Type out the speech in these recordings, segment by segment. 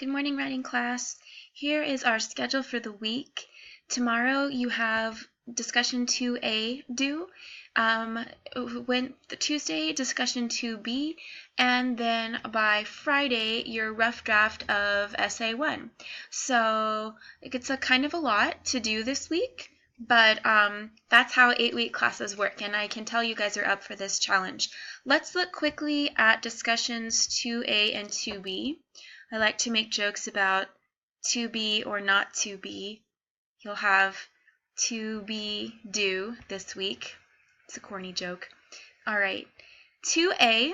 Good morning, writing class. Here is our schedule for the week. Tomorrow you have discussion 2A due. Tuesday, discussion 2B, and then by Friday, your rough draft of Essay 1. So it's a kind of a lot to do this week, but that's how 8-week classes work, and I can tell you guys are up for this challenge. Let's look quickly at discussions 2A and 2B. I like to make jokes about to be or not to be. You'll have to be due this week. It's a corny joke. All right. 2A.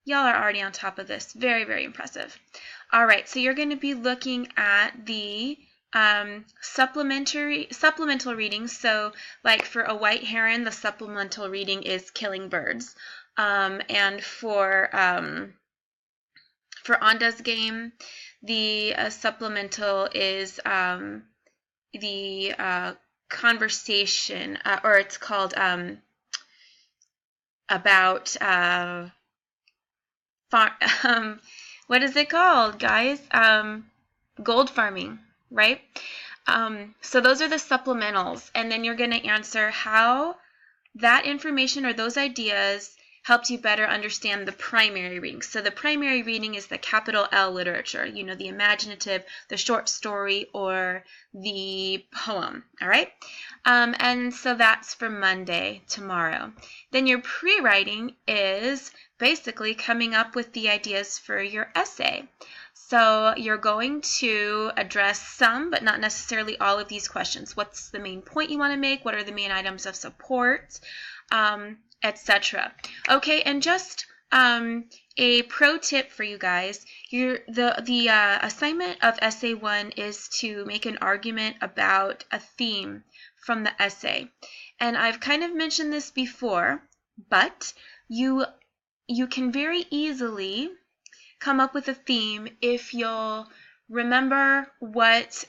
Y'all are already on top of this. Very, very impressive. All right. So you're going to be looking at the supplemental readings. So like for a white heron, the supplemental reading is killing birds. And for Anda's game, the supplemental is the conversation, or it's called about what is it called, guys? Gold farming, right? So those are the supplementals, and then you're going to answer how that information or those ideas helped you better understand the primary reading. So the primary reading is the capital L literature, you know, the imaginative, the short story, or the poem, all right? And so that's for Monday, tomorrow. Then your pre-writing is basically coming up with the ideas for your essay. So you're going to address some, but not necessarily all of these questions. What's the main point you want to make? What are the main items of support? Etc. Okay, and just a pro tip for you guys. The assignment of Essay 1 is to make an argument about a theme from the essay. And I've kind of mentioned this before, but you can very easily come up with a theme if you'll remember what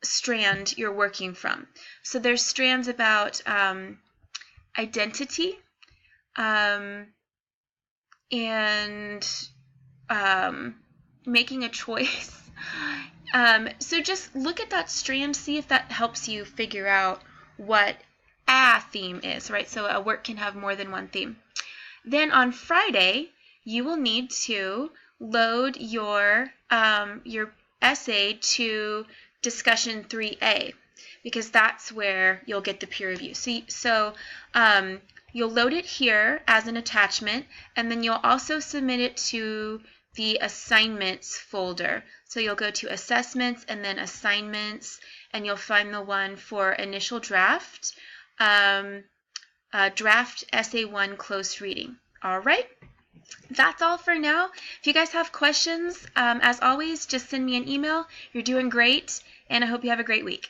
strand you're working from. So there's strands about identity, and making a choice. So just look at that strand, see if that helps you figure out what a theme is, right? So a work can have more than one theme. Then on Friday, you will need to load your essay to discussion 3A, because that's where you'll get the peer review. So you'll load it here as an attachment, and then you'll also submit it to the assignments folder. So you'll go to assessments and then assignments, and you'll find the one for initial draft, draft essay 1 close reading. All right. That's all for now. If you guys have questions, as always, just send me an email. You're doing great, and I hope you have a great week.